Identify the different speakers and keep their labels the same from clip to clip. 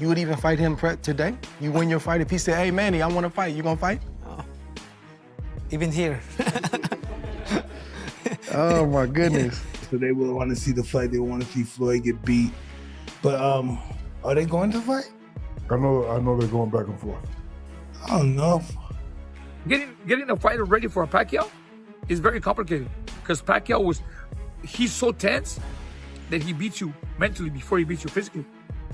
Speaker 1: You would even fight him today? You win your fight. If he said, hey, Manny, I want to fight, you gonna fight?
Speaker 2: Oh. Even here.
Speaker 1: Oh, my goodness.
Speaker 3: So they will want to see the fight. They want to see Floyd get beat. But are they going to fight?
Speaker 4: I know they're going back and forth.
Speaker 3: I don't know.
Speaker 5: Getting a fighter ready for a Pacquiao is very complicated because Pacquiao he's so tense that he beats you mentally before he beats you physically.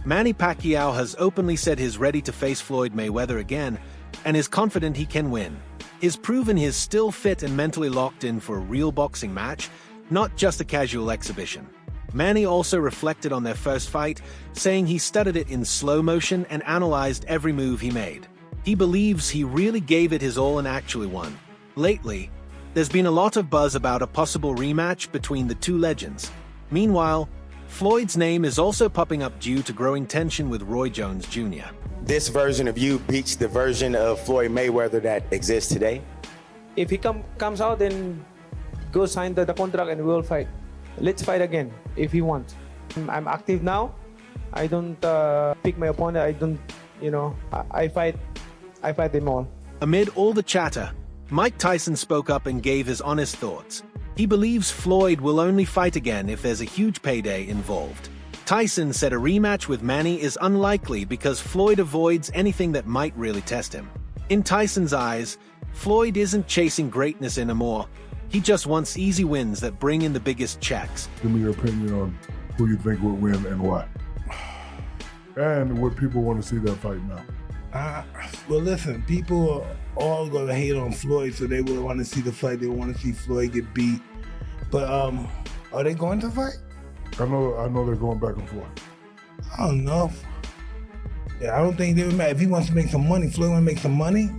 Speaker 6: Manny Pacquiao has openly said he's ready to face Floyd Mayweather again and is confident he can win. He's proven he's still fit and mentally locked in for a real boxing match, not just a casual exhibition. Manny also reflected on their first fight, saying he studied it in slow motion and analyzed every move he made. He believes he really gave it his all and actually won. Lately, there's been a lot of buzz about a possible rematch between the two legends. Meanwhile, Floyd's name is also popping up due to growing tension with Roy Jones Jr.
Speaker 7: This version of you beats the version of Floyd Mayweather that exists today?
Speaker 2: If he comes out and go sign the contract and we'll fight. Let's fight again if he wants. I'm active now. I don't pick my opponent. I don't, I fight them all.
Speaker 6: Amid all the chatter, Mike Tyson spoke up and gave his honest thoughts. He believes Floyd will only fight again if there's a huge payday involved. Tyson said a rematch with Manny is unlikely because Floyd avoids anything that might really test him. In Tyson's eyes, Floyd isn't chasing greatness anymore. He just wants easy wins that bring in the biggest checks.
Speaker 4: Give me your opinion on who you think would win and why. And what people want to see that fight now.
Speaker 3: Well, listen, people are all going to hate on Floyd, so they will want to see the fight. They want to see Floyd get beat. But are they going to fight?
Speaker 4: I know they're going back and forth.
Speaker 3: I don't know. Yeah, I don't think they would matter. If he wants to make some money, Floyd want to make some money.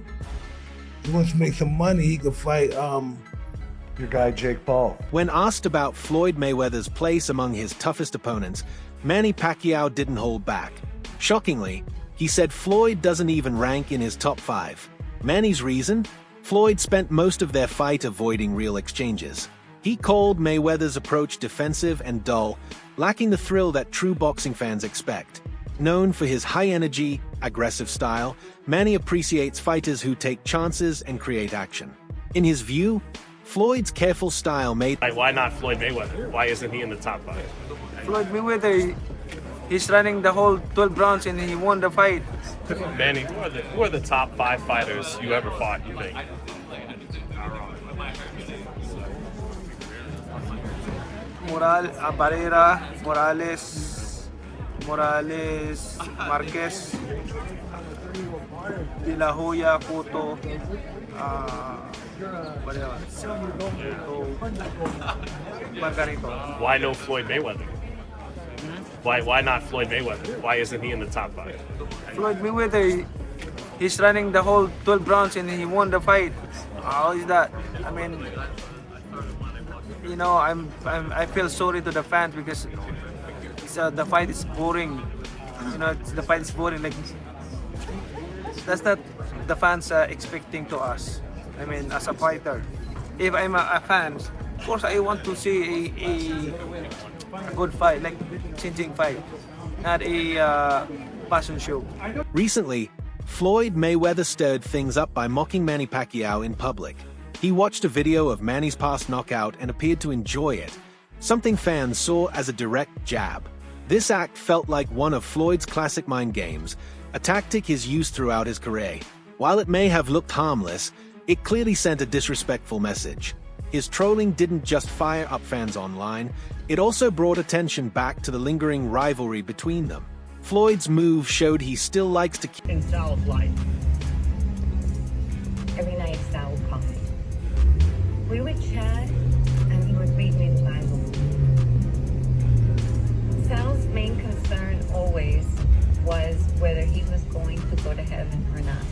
Speaker 3: If he wants to make some money, he could fight
Speaker 8: your guy Jake Paul.
Speaker 6: When asked about Floyd Mayweather's place among his toughest opponents, Manny Pacquiao didn't hold back. Shockingly, he said Floyd doesn't even rank in his top 5. Manny's reason? Floyd spent most of their fight avoiding real exchanges. He called Mayweather's approach defensive and dull, lacking the thrill that true boxing fans expect. Known for his high-energy, aggressive style, Manny appreciates fighters who take chances and create action. In his view, Floyd's careful style made...
Speaker 9: Why not Floyd Mayweather? Why isn't he in the top 5?
Speaker 2: Floyd Mayweather, he's running the whole 12 rounds and he won the fight.
Speaker 9: Manny, who are the top 5 fighters you ever fought, you think?
Speaker 2: Barrera, Morales, Marquez, De La Hoya, Cotto, Margarito.
Speaker 9: Why no Floyd Mayweather? Why not Floyd Mayweather? Why isn't he in the top 5?
Speaker 2: Floyd Mayweather, he's running the whole 12 rounds and he won the fight. How is that? I mean, I feel sorry to the fans because the fight is boring. The fight is boring. Like, that's not the fans are expecting to us. I mean, as a fighter, if I'm a fan, of course I want to see a good fight, like changing fight, not a passion show.
Speaker 6: Recently, Floyd Mayweather stirred things up by mocking Manny Pacquiao in public. He watched a video of Manny's past knockout and appeared to enjoy it, something fans saw as a direct jab. This act felt like one of Floyd's classic mind games, a tactic he's used throughout his career. While it may have looked harmless, it clearly sent a disrespectful message. His trolling didn't just fire up fans online, it also brought attention back to the lingering rivalry between them. Floyd's move showed he still likes to keep
Speaker 10: in style of life. Every night Sal would call me. We would chat and he would read me the Bible. Sal's main concern always was whether he was going to go to heaven or not.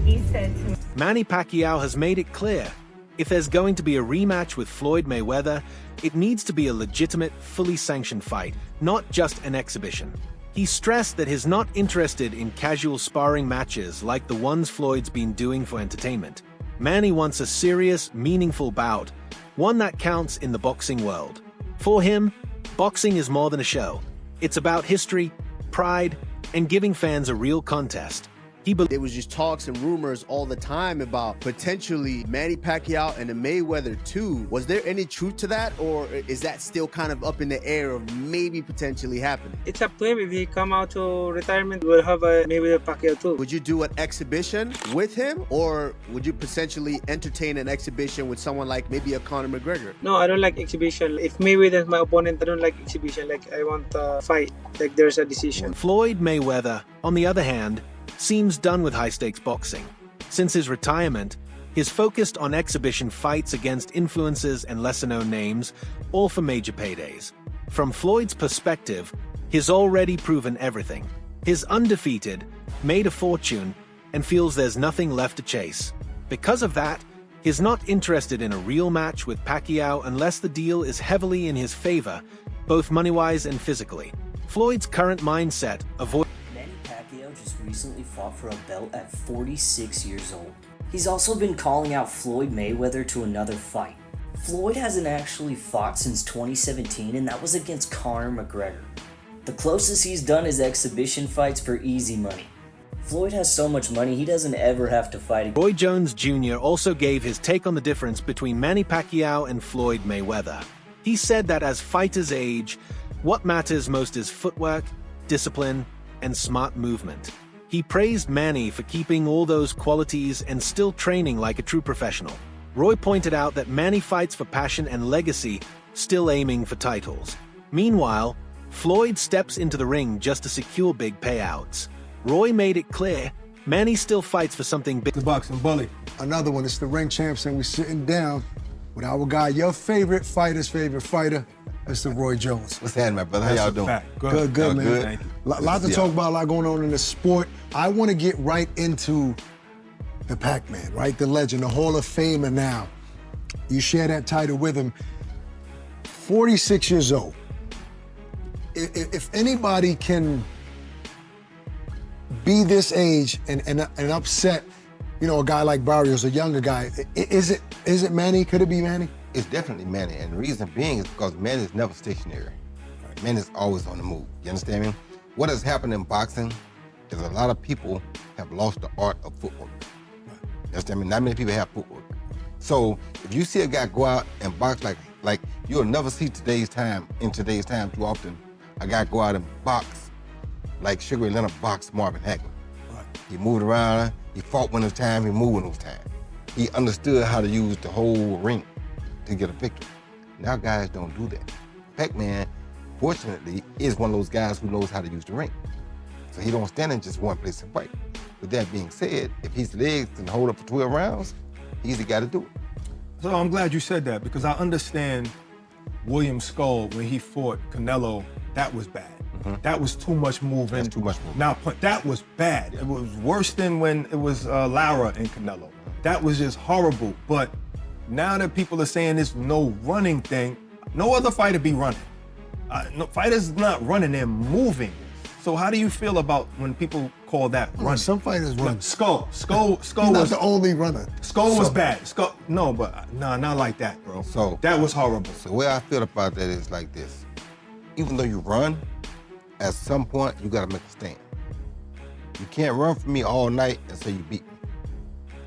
Speaker 10: He said to me,
Speaker 6: Manny Pacquiao has made it clear, if there's going to be a rematch with Floyd Mayweather, it needs to be a legitimate, fully sanctioned fight, not just an exhibition. He stressed that he's not interested in casual sparring matches like the ones Floyd's been doing for entertainment. Manny wants a serious, meaningful bout, one that counts in the boxing world. For him, boxing is more than a show. It's about history, pride, and giving fans a real contest.
Speaker 11: There was just talks and rumors all the time about potentially Manny Pacquiao and the Mayweather 2. Was there any truth to that, or is that still kind of up in the air of maybe potentially happening?
Speaker 2: It's up to him. If he come out to retirement, we'll have a Mayweather Pacquiao too.
Speaker 11: Would you do an exhibition with him, or would you potentially entertain an exhibition with someone like maybe a Conor McGregor?
Speaker 2: No, I don't like exhibition. If Mayweather is my opponent, I don't like exhibition. Like, I want a fight. Like, there's a decision.
Speaker 6: Floyd Mayweather, on the other hand, seems done with high-stakes boxing. Since his retirement, he's focused on exhibition fights against influencers and lesser-known names, all for major paydays. From Floyd's perspective, he's already proven everything. He's undefeated, made a fortune, and feels there's nothing left to chase. Because of that, he's not interested in a real match with Pacquiao unless the deal is heavily in his favor, both money-wise and physically. Floyd's current mindset avoids
Speaker 12: Manny Pacquiao just recently fought for a belt at 46 years old. He's also been calling out Floyd Mayweather to another fight. Floyd hasn't actually fought since 2017, and that was against Conor McGregor. The closest he's done is exhibition fights for easy money. Floyd has so much money, he doesn't ever have to fight again.
Speaker 6: Roy Jones Jr. also gave his take on the difference between Manny Pacquiao and Floyd Mayweather. He said that as fighters age, what matters most is footwork, discipline, and smart movement. He praised Manny for keeping all those qualities and still training like a true professional. Roy pointed out that Manny fights for passion and legacy, still aiming for titles. Meanwhile, Floyd steps into the ring just to secure big payouts. Roy made it clear, Manny still fights for something big.
Speaker 1: The boxing bully. Another one, it's the ring champs, and we're sitting down with our guy, your favorite fighter's favorite fighter, Mr. Roy Jones.
Speaker 13: What's happening, my brother? How y'all doing?
Speaker 1: Good, man.
Speaker 13: Good?
Speaker 1: Lot to talk about, a lot going on in the sport. I want to get right into the Pac-Man, right? The legend, the Hall of Famer now. You share that title with him. 46 years old. If anybody can be this age and upset, you know, a guy like Barrios, a younger guy, is it Manny? Could it be Manny?
Speaker 13: It's definitely Manny, and the reason being is because Manny is never stationary. Manny is always on the move. You understand me? What has happened in boxing is a lot of people have lost the art of footwork. You understand me? Not many people have footwork. So if you see a guy go out and box like you'll never see in today's time too often, a guy go out and box like Sugar Ray Leonard boxed Marvin Hagler. Right. He moved around, he fought when it was time, he moved when it was time. He understood how to use the whole ring to get a victory. Now guys don't do that. Pac-Man, fortunately, is one of those guys who knows how to use the ring. So he don't stand in just one place and fight. With that being said, if his legs can hold up for 12 rounds, he's the guy to do it.
Speaker 1: So I'm glad you said that, because I understand William Skull, when he fought Canelo, that was bad. That was too much moving.
Speaker 13: That's too much moving.
Speaker 1: Now, that was bad. It was worse than when it was Lara and Canelo. That was just horrible. But now that people are saying this no running thing, no other fighter be running. No, fighters not running, they're moving. So how do you feel about when people call that running?
Speaker 8: Some fighters run.
Speaker 1: Skull
Speaker 8: He's
Speaker 1: was
Speaker 8: not the only runner.
Speaker 1: Skull was bad. Not like that, bro.
Speaker 13: So
Speaker 1: that was horrible.
Speaker 13: So the way I feel about that is like this. Even though you run, at some point you gotta make a stand. You can't run from me all night and say you beat me.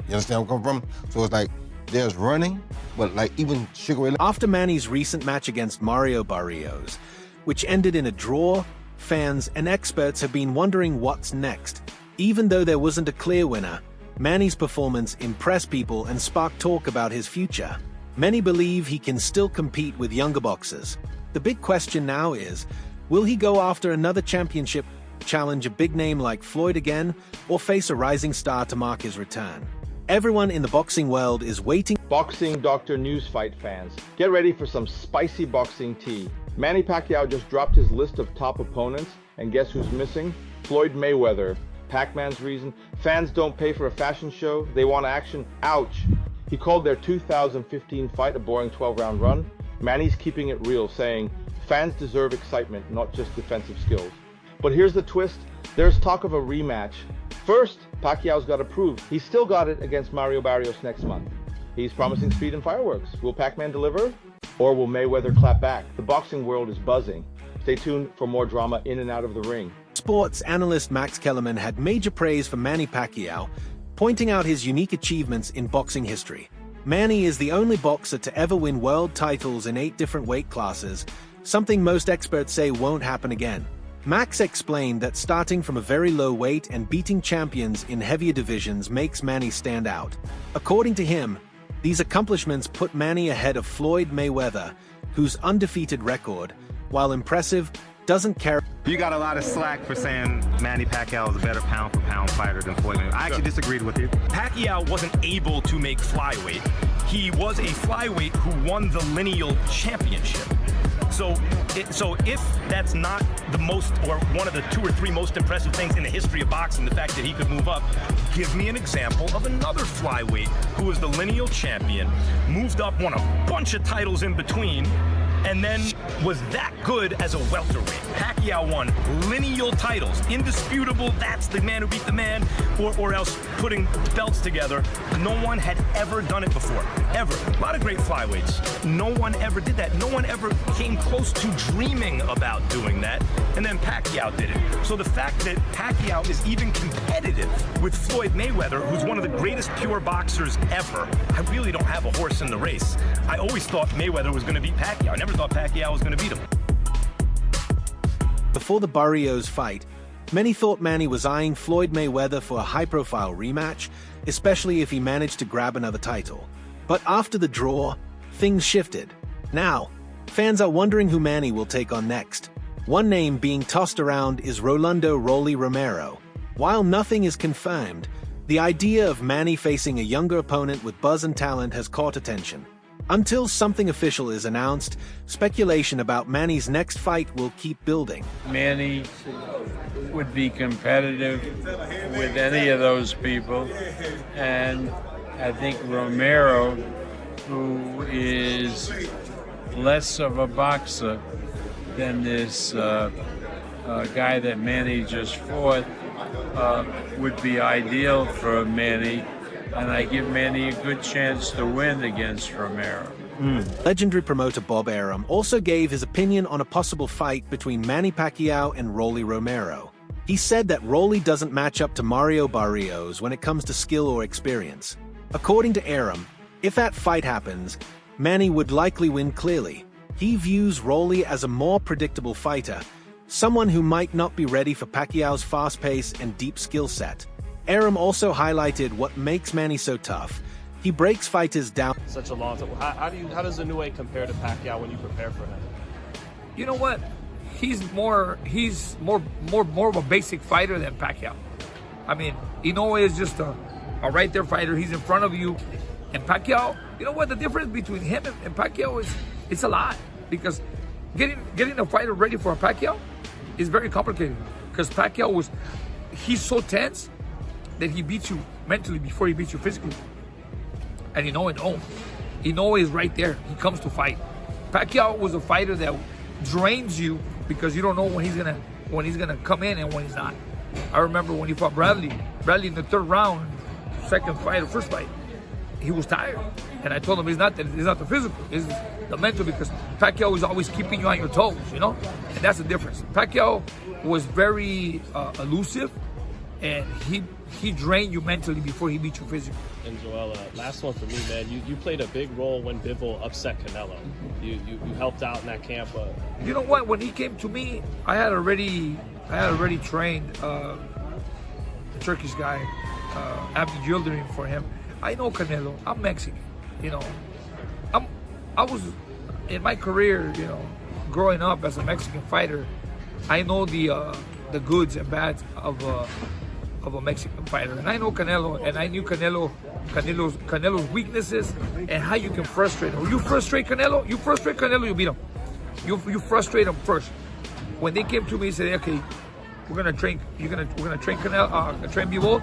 Speaker 13: You understand where I'm coming from? So it's like, there's running, but like even Sugar Ray.
Speaker 6: After Manny's recent match against Mario Barrios, which ended in a draw, fans and experts have been wondering what's next. Even though there wasn't a clear winner, Manny's performance impressed people and sparked talk about his future. Many believe he can still compete with younger boxers. The big question now is, will he go after another championship, challenge a big name like Floyd again, or face a rising star to mark his return? Everyone in the boxing world is waiting.
Speaker 14: Boxing Dr. News Fight fans, get ready for some spicy boxing tea. Manny Pacquiao just dropped his list of top opponents, and guess who's missing? Floyd Mayweather. Pac-Man's reason? Fans don't pay for a fashion show, they want action. Ouch! He called their 2015 fight a boring 12-round run. Manny's keeping it real, saying, fans deserve excitement, not just defensive skills. But here's the twist, there's talk of a rematch. First, Pacquiao's got to prove he's still got it against Mario Barrios next month. He's promising speed and fireworks. Will Pac-Man deliver? Or will Mayweather clap back? The boxing world is buzzing. Stay tuned for more drama in and out of the ring.
Speaker 6: Sports analyst Max Kellerman had major praise for Manny Pacquiao, pointing out his unique achievements in boxing history. Manny is the only boxer to ever win world titles in 8 different weight classes, something most experts say won't happen again. Max explained that starting from a very low weight and beating champions in heavier divisions makes Manny stand out. According to him, these accomplishments put Manny ahead of Floyd Mayweather, whose undefeated record, while impressive, doesn't carry.
Speaker 15: You got a lot of slack for saying Manny Pacquiao is a better pound-for-pound fighter than Floyd Mayweather. I actually disagreed with you.
Speaker 16: Pacquiao wasn't able to make flyweight. He was a flyweight who won the lineal championship. So if that's not the most, or one of the 2 or 3 most impressive things in the history of boxing, the fact that he could move up, give me an example of another flyweight who was the lineal champion, moved up, won a bunch of titles in between, and then was that good as a welterweight. Pacquiao won lineal titles, indisputable, that's the man who beat the man, or else putting belts together. No one had ever done it before, ever. A lot of great flyweights. No one ever did that. No one ever came close to dreaming about doing that, and then Pacquiao did it. So the fact that Pacquiao is even competitive with Floyd Mayweather, who's one of the greatest pure boxers ever, I really don't have a horse in the race. I always thought Mayweather was going to beat Pacquiao. I never thought Pacquiao was going to beat him.
Speaker 6: Before the Barrios fight, many thought Manny was eyeing Floyd Mayweather for a high-profile rematch, especially if he managed to grab another title. But after the draw, things shifted. Now, fans are wondering who Manny will take on next. One name being tossed around is Rolando "Rolly" Romero. While nothing is confirmed, the idea of Manny facing a younger opponent with buzz and talent has caught attention. Until something official is announced, speculation about Manny's next fight will keep building.
Speaker 17: Manny would be competitive with any of those people, and I think Romero, who is less of a boxer than this guy that Manny just fought, would be ideal for Manny. And I give Manny a good chance to win against Romero.
Speaker 6: Legendary promoter Bob Arum also gave his opinion on a possible fight between Manny Pacquiao and Rolly Romero. He said that Rolly doesn't match up to Mario Barrios when it comes to skill or experience. According to Arum, if that fight happens, Manny would likely win clearly. He views Rolly as a more predictable fighter, someone who might not be ready for Pacquiao's fast pace and deep skill set. Arum also highlighted what makes Manny so tough. He breaks fighters down.
Speaker 9: Such a long time. How does Inoue compare to Pacquiao when you prepare for him?
Speaker 5: You know what? He's more of a basic fighter than Pacquiao. I mean, Inoue is just a right there fighter. He's in front of you. And Pacquiao, you know what the difference between him and Pacquiao is? It's a lot, because getting a fighter ready for a Pacquiao is very complicated, because Pacquiao he's so tense that he beats you mentally before he beats you physically. And Inoue is right there. He comes to fight. Pacquiao was a fighter that drains you because you don't know when he's gonna come in and when he's not. I remember when he fought Bradley in the 3rd round, second fight or first fight, he was tired. And I told him it's not the physical, it's the mental, because Pacquiao is always keeping you on your toes, you know? And that's the difference. Pacquiao was very elusive, and he drained you mentally before he beat you physically.
Speaker 9: And Joel, last one for me, man. You played a big role when Bivol upset Canelo. You helped out in that camp.
Speaker 5: You know what? When he came to me, I had already trained the Turkish guy, Abdi Yildirim, for him. I know Canelo. I'm Mexican. You know, I was in my career. You know, growing up as a Mexican fighter, I know the goods and bads of a Mexican fighter, and I know Canelo, and I knew Canelo's weaknesses and how you can frustrate him. You frustrate Canelo, you beat him. You frustrate him first. When they came to me and said, "Okay, we're gonna train Canelo, train Bivol,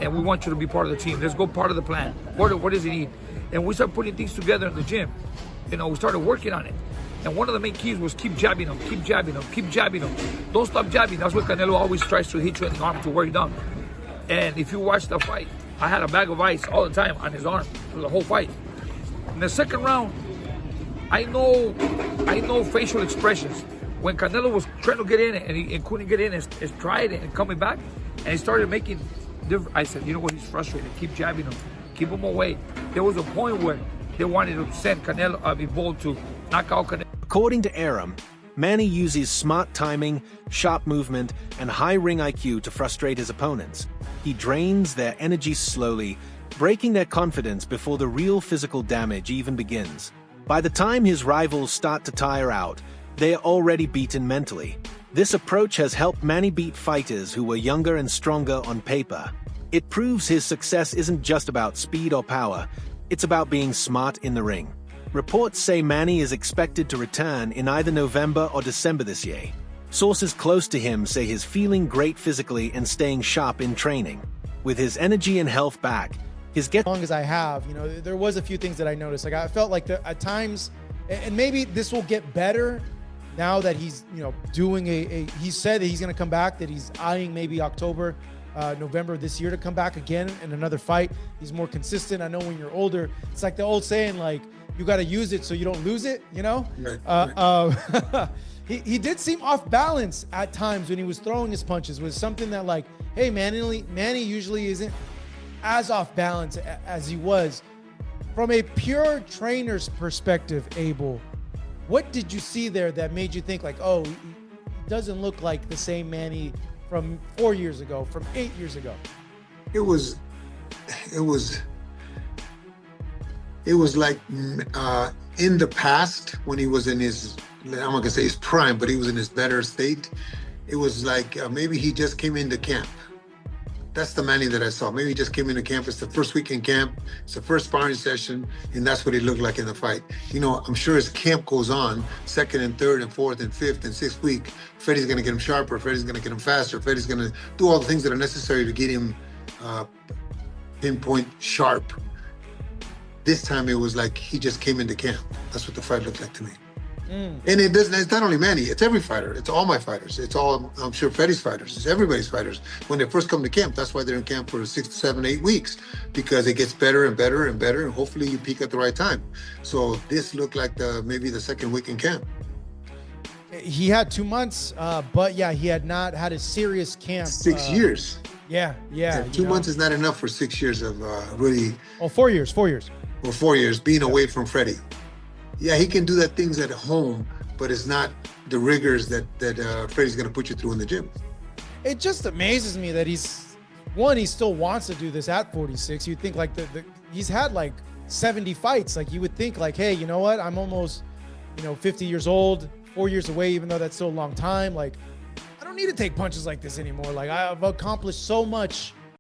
Speaker 5: and we want you to be part of the team. Let's go part of the plan. What does he need?" And we started putting things together in the gym. You know, we started working on it. And one of the main keys was keep jabbing him, keep jabbing him, keep jabbing him. Don't stop jabbing. That's what Canelo always tries to hit you in the arm to wear you down. And if you watch the fight, I had a bag of ice all the time on his arm for the whole fight. In the second round, I know facial expressions. when Canelo was trying to get in and he couldn't get in and tried it and coming back, and he started making different. I said, you know what? He's frustrated. Keep jabbing him. Keep him away. There was a point where they wanted to send Canelo, Bivol to knock out Canelo.
Speaker 6: According to Arum, Manny uses smart timing, sharp movement, and high ring IQ to frustrate his opponents. He drains their energy slowly, breaking their confidence before the real physical damage even begins. By the time his rivals start to tire out, they are already beaten mentally. This approach has helped Manny beat fighters who were younger and stronger on paper. It proves his success isn't just about speed or power, it's about being smart in the ring. Reports say Manny is expected to return in either November or December this year. Sources close to him say he's feeling great physically and staying sharp in training. With his energy and health back, his
Speaker 18: as long as I have, you know, there was a few things that I noticed. Like I felt like at times, and maybe this will get better now that he's, you know, doing he said that he's going to come back, that he's eyeing maybe October, November this year to come back again in another fight. He's more consistent. I know when you're older, it's like the old saying, like, you got to use it so you don't lose it, you know? Right. He did seem off balance at times when he was throwing his punches. Was something that, like, hey, Manny usually isn't as off balance as he was. From a pure trainer's perspective, Abel, what did you see there that made you think, like, oh, he doesn't look like the same Manny from 4 years ago, from 8 years ago?
Speaker 19: It was like in the past when he was in his, I'm not gonna say his prime, but he was in his better state. It was like maybe he just came into camp. That's the Manny that I saw. Maybe he just came into camp. It's the first week in camp. It's the first sparring session, and that's what he looked like in the fight. You know, I'm sure as camp goes on, second and third and fourth and fifth and sixth week, Freddie's gonna get him sharper. Freddie's gonna get him faster. Freddie's gonna do all the things that are necessary to get him pinpoint sharp. This time it was like he just came into camp. That's what the fight looked like to me. And it's not only Manny, it's every fighter. It's all my fighters. It's all, I'm sure, Freddie's fighters. It's everybody's fighters. When they first come to camp, that's why they're in camp for 6 to 7, 8 weeks, because it gets better and better and better, and hopefully you peak at the right time. So this looked like maybe the second week in camp.
Speaker 18: He had 2 months, but yeah, he had not had a serious camp.
Speaker 19: 6 years.
Speaker 18: Yeah.
Speaker 19: 2 months is not enough for 6 years of really.
Speaker 18: Oh, 4 years. 4 years.
Speaker 19: Or 4 years being away from Freddie. Yeah, he can do that things at home, but it's not the rigors that Freddie's going to put you through in the gym.
Speaker 18: It just amazes me that he still wants to do this at 46. You'd think like he's had like 70 fights. Like you would think like, hey, you know what? I'm almost, 50 years old, 4 years away, even though that's still a long time. Like, I don't need to take punches like this anymore. Like I've accomplished so much